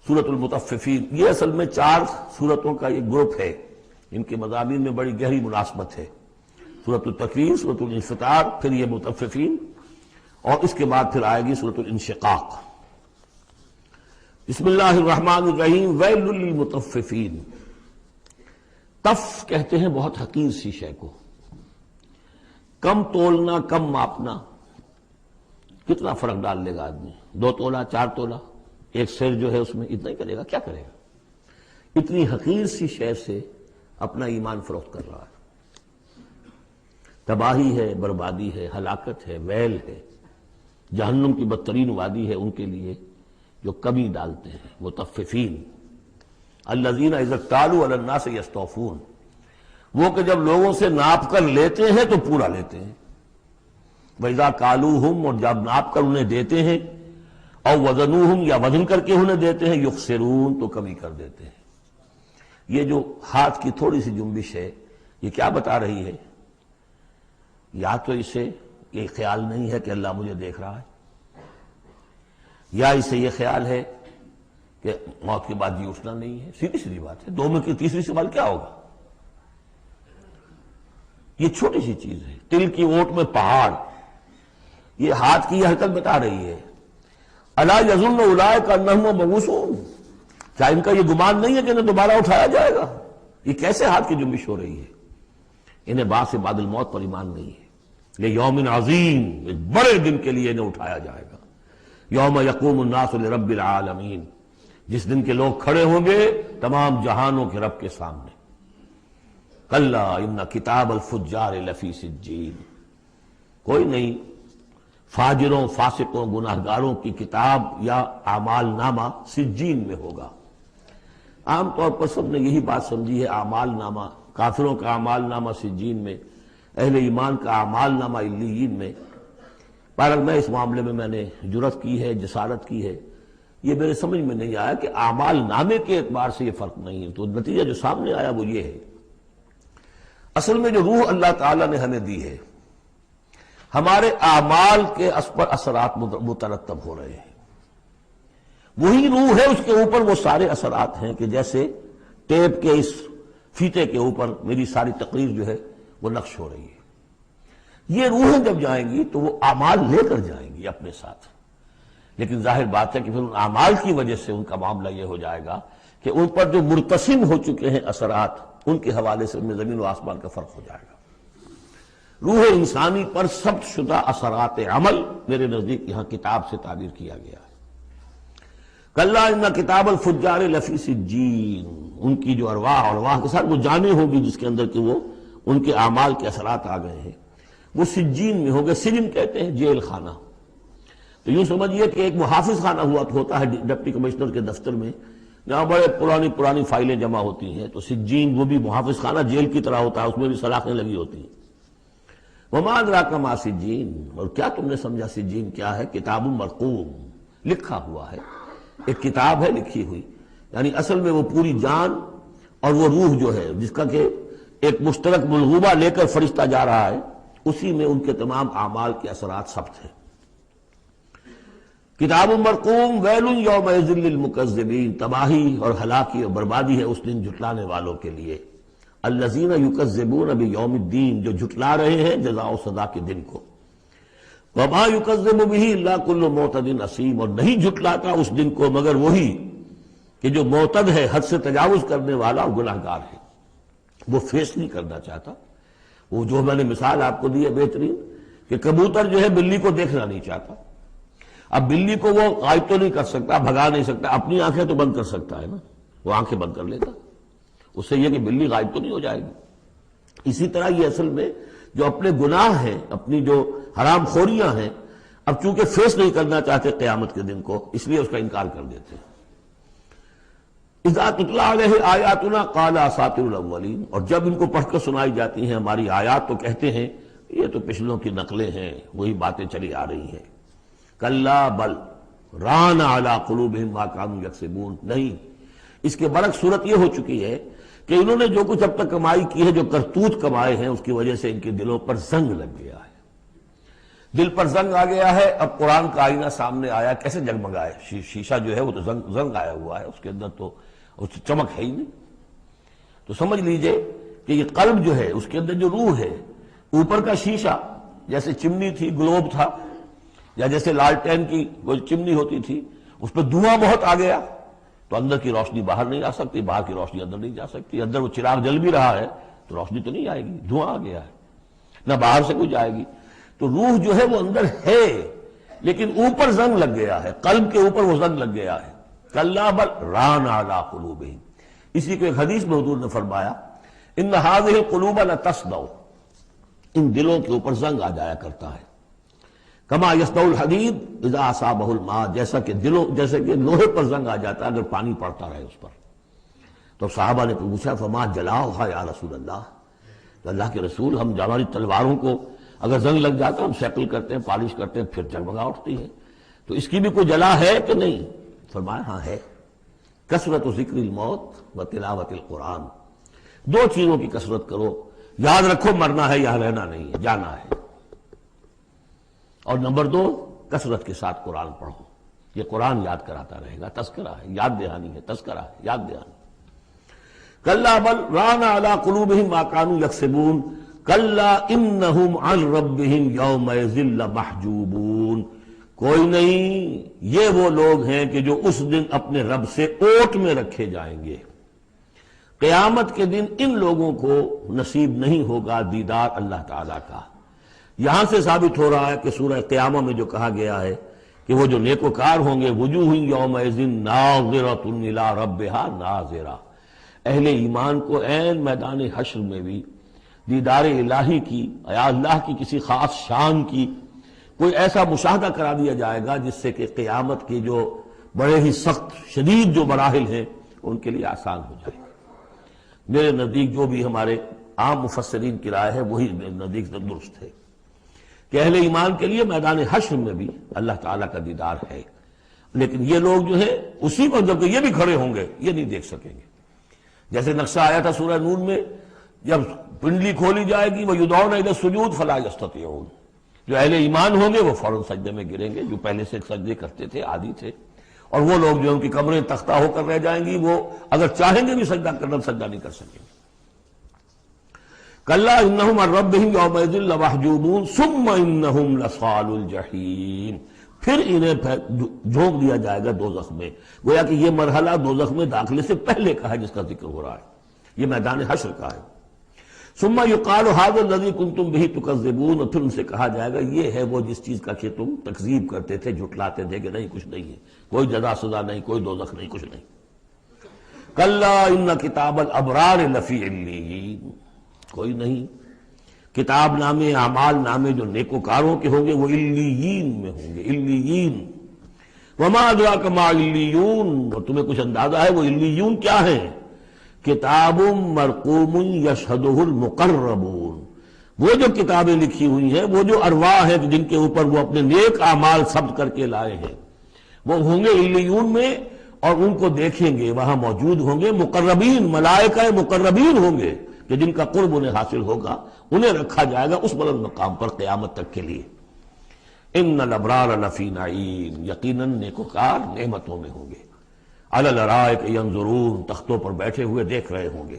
سورۃ المطففین، یہ اصل میں 4 سورتوں کا یہ گروپ ہے، ان کے مضامین میں بڑی گہری مناسبت ہے۔ سورۃ التکویر، سورۃ الانفطار، پھر یہ مطففین، اور اس کے بعد پھر آئے گی سورۃ الانشقاق۔ بسم اللہ الرحمن الرحیم، ویل للمطففین۔ تف کہتے ہیں بہت حقیر سی شے کو، کم تولنا، کم ماپنا، کتنا فرق ڈال لے گا آدمی؟ 2 تولہ، 4 تولہ، ایک سیر جو ہے اس میں اتنا ہی کرے گا، کیا کرے گا؟ اتنی حقیر سی شے سے اپنا ایمان فروخت کر رہا ہے۔ تباہی ہے، بربادی ہے، ہلاکت ہے، ویل ہے، جہنم کی بدترین وادی ہے ان کے لیے جو کمی ڈالتے ہیں۔ مطففین الذین اذا اکتالوا علی الناس یستوفون، وہ کہ جب لوگوں سے ناپ کر لیتے ہیں تو پورا لیتے ہیں۔ وَإِذَا كَالُوهُمْ، اور جب ناپ کر انہیں دیتے ہیں، اور وزنوہم، یا وزن کر کے انہیں دیتے ہیں، یخسرون، تو کمی کر دیتے ہیں۔ یہ جو ہاتھ کی تھوڑی سی جنبش ہے، یہ کیا بتا رہی ہے؟ یا تو اسے یہ خیال نہیں ہے کہ اللہ مجھے دیکھ رہا ہے، یا اسے یہ خیال ہے کہ موت کے بعد جی اٹھنا نہیں ہے۔ سیدھی سیدھی بات ہے، 2 میں کی تیسری سوال کیا ہوگا؟ یہ چھوٹی سی چیز ہے، تل کی اوٹ میں پہاڑ، یہ ہاتھ کی یہ حرکت بتا رہی ہے۔ الا یظن اولئک انہم مبعوثون، کیا ان کا یہ گمان نہیں ہے کہ انہیں دوبارہ اٹھایا جائے گا؟ یہ کیسے ہاتھ کی جنبش ہو رہی ہے؟ انہیں بعد سے بعد الموت پر ایمان نہیں ہے۔ یہ یوم عظیم، ایک بڑے دن کے لیے انہیں اٹھایا جائے گا۔ یوم یقوم الناس لرب العالمین، جس دن کے لوگ کھڑے ہوں گے تمام جہانوں کے رب کے سامنے۔ کلا ان کتاب الفجار لفی سجین، کوئی نہیں، فاجروں، فاسقوں، گناہگاروں کی کتاب یا اعمال نامہ سجین میں ہوگا۔ عام طور پر سب نے یہی بات سمجھی ہے، اعمال نامہ، کافروں کا اعمال نامہ سجین میں، اہل ایمان کا اعمال نامہ علیین میں۔ بہرحال میں اس معاملے میں نے جرأت کی ہے، جسارت کی ہے، یہ میرے سمجھ میں نہیں آیا کہ اعمال نامے کے اعتبار سے یہ فرق نہیں ہے، تو نتیجہ جو سامنے آیا وہ یہ ہے۔ اصل میں جو روح اللہ تعالیٰ نے ہمیں دی ہے، ہمارے اعمال کے پر اثرات مترتب ہو رہے ہیں۔ وہی روح ہے، اس کے اوپر وہ سارے اثرات ہیں کہ جیسے ٹیپ کے اس فیتے کے اوپر میری ساری تقریر جو ہے وہ نقش ہو رہی ہے۔ یہ روحیں جب جائیں گی تو وہ اعمال لے کر جائیں گی اپنے ساتھ، لیکن ظاہر بات ہے کہ پھر ان اعمال کی وجہ سے ان کا معاملہ یہ ہو جائے گا کہ ان پر جو مرتسم ہو چکے ہیں اثرات، ان کے حوالے سے ان میں زمین و آسمان کا فرق ہو جائے گا۔ روح انسانی پر ثبت شدہ اثرات عمل میرے نزدیک یہاں کتاب سے تعبیر کیا گیا ہے۔ کلا ان کتاب الفجار لفی سجین، ان کی جو ارواح کے ساتھ وہ جانیں ہوگی جس کے اندر کہ وہ ان کے اعمال کے اثرات آ گئے ہیں، وہ سجین میں ہو گئے۔ سجن کہتے ہیں جیل خانہ، تو یوں سمجھیے کہ ایک محافظ خانہ ہوتا ہے ڈپٹی کمشنر کے دفتر میں، جہاں بڑے پرانی فائلیں جمع ہوتی ہیں، تو سجین وہ بھی محافظ خانہ جیل کی طرح ہوتا ہے، اس میں بھی سلاخیں لگی ہوتی ہیں۔ وما ادراک ما سجین، اور کیا تم نے سمجھا سجین کیا ہے؟ کتاب مرقوم، لکھا ہوا ہے، ایک کتاب ہے لکھی ہوئی، یعنی اصل میں وہ پوری جان اور وہ روح جو ہے جس کا کہ ایک مشترک ملغوبہ لے کر فرشتہ جا رہا ہے، اسی میں ان کے تمام اعمال کے اثرات ثبت ہیں۔ کتاب مرقوم، ویل یومئذ للمکذبین، تباہی اور ہلاکی اور بربادی ہے اس دن جھٹلانے والوں کے لیے۔ الذین یکذبون بیوم الدین، جو جھٹلا رہے ہیں جزا و سزا کے دن کو۔ وما یکذب بہ الا کل معتد اثیم، اور نہیں جھٹلاتا اس دن کو مگر وہی کہ جو معتد ہے، حد سے تجاوز کرنے والا اور گناہگار ہے، وہ فیس نہیں کرنا چاہتا۔ وہ جو میں نے مثال آپ کو دی ہے بہترین، کہ کبوتر جو ہے بلی کو دیکھنا نہیں چاہتا۔ اب بلی کو وہ غائب تو نہیں کر سکتا، بھگا نہیں سکتا، اپنی آنکھیں تو بند کر سکتا ہے نا، وہ آنکھیں بند کر لیتا، اس سے یہ کہ بلی غائب تو نہیں ہو جائے گی۔ اسی طرح یہ اصل میں جو اپنے گناہ ہیں، اپنی جو حرام خوریاں ہیں، اب چونکہ فیس نہیں کرنا چاہتے قیامت کے دن کو، اس لیے اس کا انکار کر دیتے ہیں۔ اذا تتلی علیہ آیاتنا قال اساطیر الاولین، اور جب ان کو پڑھ کر سنائی جاتی ہیں ہماری آیات تو کہتے ہیں یہ تو پچھلوں کی نقلیں ہیں، وہی باتیں چلی آ رہی ہیں۔ کلا بل ران علی قلوبہم ما کانوا یکسبون، نہیں، اس کے برعکس صورت یہ ہو چکی ہے کہ انہوں نے جو کچھ اب تک کمائی کی ہے، جو کرتوت کمائے ہیں، اس کی وجہ سے ان کے دلوں پر زنگ لگ گیا ہے۔ دل پر زنگ آ گیا ہے، اب قرآن کا آئینہ سامنے آیا، کیسے جگمگائے؟ شیشہ جو ہے وہ تو زنگ آیا ہوا ہے، اس کے اندر تو اس چمک ہے ہی نہیں۔ تو سمجھ لیجئے کہ یہ قلب جو ہے اس کے اندر جو روح ہے، اوپر کا شیشہ جیسے چمنی تھی، گلوب تھا، یا جیسے لالٹین کی وہ چمنی ہوتی تھی، اس پہ دھواں بہت آ گیا تو اندر کی روشنی باہر نہیں آ سکتی، باہر کی روشنی اندر نہیں جا سکتی۔ اندر وہ چراغ جل بھی رہا ہے تو روشنی تو نہیں آئے گی، دھواں آ گیا ہے، نہ باہر سے کچھ آئے گی۔ تو روح جو ہے وہ اندر ہے لیکن اوپر زنگ لگ گیا ہے، قلب کے اوپر وہ زنگ لگ گیا ہے۔ کلا بل ران علی قلوبہم، اسی کو ایک حدیث میں حضور نے فرمایا ان هذه القلوب لتصدع، ان دلوں کے اوپر زنگ آ جایا کرتا ہے، کما یصدع الحدید اذا اصابہ الماء، جیسے کہ لوہے پر زنگ آ جاتا ہے اگر پانی پڑتا رہے اس پر۔ تو صحابہ نے پوچھا فما جلاؤھا یا رسول اللہ، اللہ کے رسول ہم ہماری تلواروں کو اگر زنگ لگ جاتا ہم سیکل کرتے ہیں، پالش کرتے ہیں، پھر جگمگا اٹھتی ہے، تو اس کی بھی کوئی جلا ہے کہ نہیں؟ فرمایا ہاں ہے، کثرت ذکر الموت و تلاوت القرآن، دو چیزوں کی کثرت کرو، یاد رکھو مرنا ہے یہاں رہنا نہیں ہے، جانا ہے، اور نمبر دو کثرت کے ساتھ قرآن پڑھو، یہ قرآن یاد کراتا رہے گا، تذکرہ ہے، یاد دہانی ہے، تذکرہ ہے، یاد دہانی۔ کلا بل ران علی قلوبہم ما کانوا یکسبون کلا انہم عن ربہم یومئذ لمحجوبون، کوئی نہیں، یہ وہ لوگ ہیں کہ جو اس دن اپنے رب سے اوٹ میں رکھے جائیں گے۔ قیامت کے دن ان لوگوں کو نصیب نہیں ہوگا دیدار اللہ تعالیٰ کا۔ یہاں سے ثابت ہو رہا ہے کہ سورہ قیامہ میں جو کہا گیا ہے کہ وہ جو نیکوکار ہوں گے وجوہ یومئذ ناظرۃ الی ربہا ناظرہ، اہل ایمان کو عین میدان حشر میں بھی دیدار الہی کی یا اللہ کی کسی خاص شان کی کوئی ایسا مشاہدہ کرا دیا جائے گا جس سے کہ قیامت کے جو بڑے ہی سخت شدید جو مراحل ہیں ان کے لیے آسان ہو جائے گا۔ میرے نزدیک جو بھی ہمارے عام مفسرین کی رائے ہے وہی میرے نزدیک درست ہے کہ اہل ایمان کے لیے میدان حشر میں بھی اللہ تعالیٰ کا دیدار ہے، لیکن یہ لوگ جو ہے اسی پر جب یہ بھی کھڑے ہوں گے یہ نہیں دیکھ سکیں گے۔ جیسے نقشہ آیا تھا سورہ نون میں، جب پنڈلی کھولی جائے گی وَيُدْعَوْنَ إِلَى السُّجُودِ فَلَا يَسْتَطِيعُونَ، جو اہل ایمان ہوں گے وہ فوراً سجدے میں گریں گے، جو پہلے سے سجدے کرتے تھے عادی تھے، اور وہ لوگ جو ان کی کمریں تختہ ہو کر رہ جائیں گی وہ اگر چاہیں گے بھی سجدہ کرنا سجدہ نہیں کر سکیں گے۔ کلا انہم عن ربہم یومئذ لمحجوبون ثم انہم لصال الجحیم، پھر انہیں جھونک دیا جائے گا دوزخ میں۔ گویا کہ یہ مرحلہ دوزخ میں داخلے سے پہلے کا ہے جس کا ذکر ہو رہا ہے، یہ میدان حشر کا ہے۔ ثم یقال ھذا الذی کنتم بہ تکذبون، اور پھر ان سے کہا جائے گا یہ ہے وہ جس چیز کا کہ تم تکذیب کرتے تھے، جھٹلاتے تھے کہ نہیں کچھ نہیں ہے، کوئی جزا سزا نہیں، کوئی دوزخ نہیں، کچھ نہیں۔ کلا ان کتاب الابرار لفی علیین، کوئی نہیں، کتاب نامے اعمال نامے جو نیکوکاروں کے ہوں گے وہ علیین میں ہوں گے، علیین۔ وما ادراک ما علیون، اور تمہیں کچھ اندازہ ہے وہ علیون کیا ہیں؟ کتاب مرقوم یشہدہ المقربون، وہ جو کتابیں لکھی ہوئی ہیں، وہ جو ارواح ہیں جن کے اوپر وہ اپنے نیک اعمال ثبت کر کے لائے ہیں، وہ ہوں گے علیون میں، اور ان کو دیکھیں گے، وہاں موجود ہوں گے مقربین، ملائکہ مقربین ہوں گے کہ جن کا قرب انہیں حاصل ہوگا، انہیں رکھا جائے گا اس بلند مقام پر قیامت تک کے لیے۔ ان الابرار لفی نعیم، یقیناً نیکوکار نعمتوں میں ہوں گے، علی الارائک ینظرون، تختوں پر بیٹھے ہوئے دیکھ رہے ہوں گے،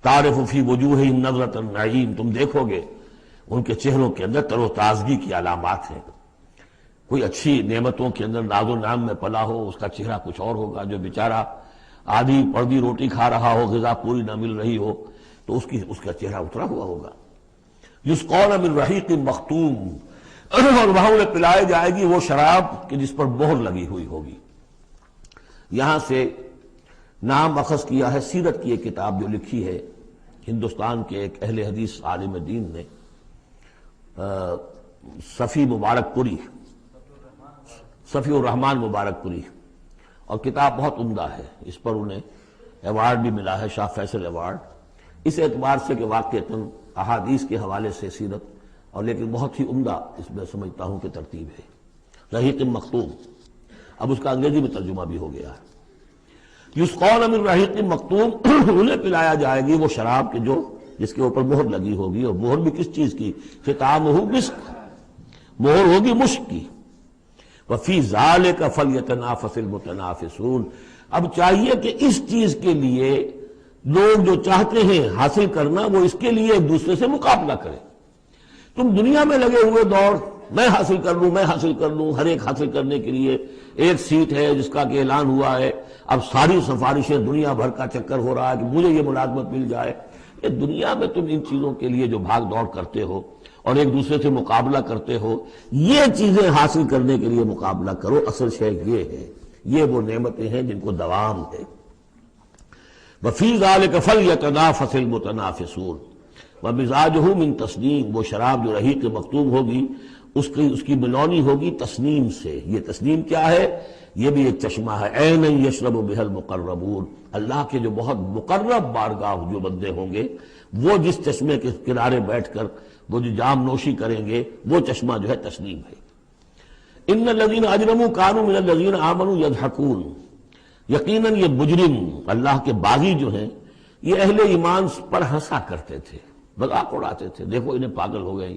تعرف فی وجوہہم نظرۃ النعیم، تم دیکھو گے ان کے چہروں کے اندر تر و تازگی کی علامات ہیں۔ کوئی اچھی نعمتوں کے اندر ناز و نعم میں پلا ہو اس کا چہرہ کچھ اور ہوگا، جو بیچارہ آدھی پردی روٹی کھا رہا ہو، غذا پوری نہ مل رہی ہو تو اس کا چہرہ اترا ہوا ہوگا۔ یسقون من رحیق مختوم، اور وہاں انہیں پلائے جائے گی وہ شراب کہ جس پر مہر لگی ہوئی ہوگی۔ یہاں سے نام اخذ کیا ہے سیرت کی ایک کتاب جو لکھی ہے ہندوستان کے ایک اہل حدیث عالم دین نے، صفی مبارک پوری، صفی الرحمان مبارک پوری، اور کتاب بہت عمدہ ہے، اس پر انہیں ایوارڈ بھی ملا ہے، شاہ فیصل ایوارڈ، اس اعتبار سے کہ واقعتاً احادیث کے حوالے سے سیرت، اور لیکن بہت ہی عمدہ اس میں سمجھتا ہوں کہ ترتیب ہے۔ رحیق مختوم، اب اس کا انگریزی میں ترجمہ بھی ہو گیا ہے۔ یسقون من رحیق مختوم، انہیں پلایا جائے گی وہ شراب کے جو جس کے اوپر مہر لگی ہوگی، اور مہر بھی کس چیز کی؟ ختامہ مسک، مہر ہوگی مشک کی. وفی ذالک فلیتنافس المتنافسون. اب چاہیے کہ اس چیز کے لیے لوگ جو چاہتے ہیں حاصل کرنا وہ اس کے لیے ایک دوسرے سے مقابلہ کریں. تم دنیا میں لگے ہوئے دوڑ، میں حاصل کر لوں میں حاصل کر لوں، ہر ایک حاصل کرنے کے لیے. ایک سیٹ ہے جس کا کہ اعلان ہوا ہے، اب ساری سفارشیں دنیا بھر کا چکر ہو رہا ہے کہ مجھے یہ ملازمت مل جائے. یہ دنیا میں تم ان چیزوں کے لیے جو بھاگ دوڑ کرتے ہو اور ایک دوسرے سے مقابلہ کرتے ہو، یہ چیزیں حاصل کرنے کے لیے مقابلہ کرو. اصل شے یہ ہے، یہ وہ نعمتیں ہیں جن کو دوام ہے. وفی ذالک فلیتنافس المتنافسون ومزاجہ من تسنیم. وہ شراب جو رحیق مختوم ہوگی اس کی بلونی ہوگی تسنیم سے. یہ تسنیم کیا ہے؟ یہ بھی ایک چشمہ ہے. عین یشرب بها المقربون. اللہ کے جو بہت مقرب بارگاہ جو بندے ہوں گے وہ جس چشمے کے کنارے بیٹھ کر وہ جو جام نوشی کریں گے وہ چشمہ جو ہے تسنیم ہے. ان الذین اجرموا کانوا من الذین آمنوا یضحکون. یقیناً یہ مجرم اللہ کے باغی جو ہیں یہ اہل ایمان پر ہنسا کرتے تھے، مذاق اڑاتے تھے. دیکھو انہیں پاگل ہو گئے،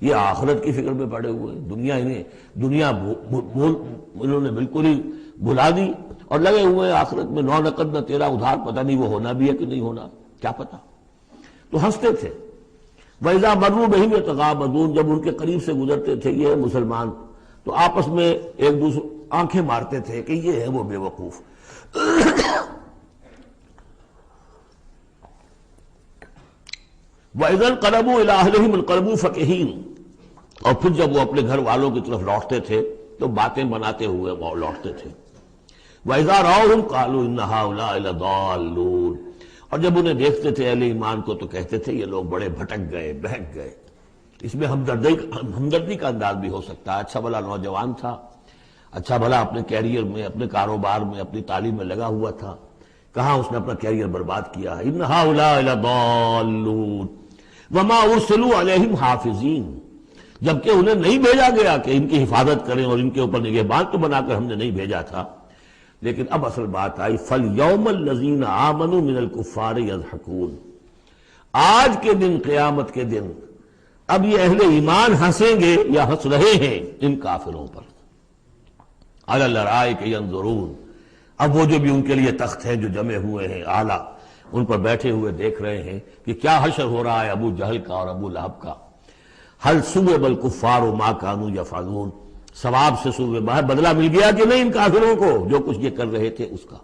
یہ آخرت کی فکر میں پڑے ہوئے ہیں. دنیا انہوں نے بالکل ہی بھلا دی اور لگے ہوئے ہیں آخرت میں. نو نقد نہ تیرا ادھار، پتہ نہیں وہ ہونا بھی ہے کہ نہیں ہونا، کیا پتہ. تو ہنستے تھے. وَإِذَا مَرُّوا بِهِمْ يَتَغَامَضُونَ. جب ان کے قریب سے گزرتے تھے یہ مسلمان تو آپس میں ایک دوسرے آنکھیں مارتے تھے کہ یہ ہے وہ بے وقوف. وَإِذَا انْقَلَبُوا إِلَىٰ أَهْلِهِمْ انْقَلَبُوا فَكِهِينَ. اور پھر جب وہ اپنے گھر والوں کی طرف لوٹتے تھے تو باتیں بناتے ہوئے وہ لوٹتے تھے. وَإِذَا رَأَوْهُمْ قَالُوا إِنَّ ہَؤُلَاءِ لَضَالُّونَ. اور جب انہیں دیکھتے تھے اہل ایمان کو تو کہتے تھے یہ لوگ بڑے بھٹک گئے، بہک گئے. اس میں ہمدردی کا انداز بھی ہو سکتا ہے. اچھا بھلا نوجوان تھا، اچھا بھلا اپنے کیریئر میں، اپنے کاروبار میں، اپنی تعلیم میں لگا ہوا تھا، کہاں اس نے اپنا کیریئر برباد کیا ہے. ان ہؤلاء لضالون وما ارسلوا علیہم حافظین. جبکہ انہیں نہیں بھیجا گیا کہ ان کی حفاظت کریں اور ان کے اوپر نگہبان تو بنا کر ہم نے نہیں بھیجا تھا. لیکن اب اصل بات آئی. فَالْيَوْمَ الَّذِينَ آمَنُوا مِنَ الْكُفَّارِ يَضْحَكُونَ. آج کے دن، قیامت کے دن، اب یہ اہل ایمان ہنسیں گے یا ہنس رہے ہیں ان کافروں پر. عَلَى الْأَرَائِكِ يَنظُرُونَ. اب وہ جو بھی ان کے لیے تخت ہیں جو جمے ہوئے ہیں اعلیٰ، ان پر بیٹھے ہوئے دیکھ رہے ہیں کہ کیا حشر ہو رہا ہے ابو جہل کا اور ابو لہب کا. هَلْ ثُوِبَ الْكُفَّارُ مَا كَانُوا يَفْعَلُونَ. ثواب سے بدلہ مل گیا کہ نہیں ان کافروں کو جو کچھ یہ کر رہے تھے اس کا.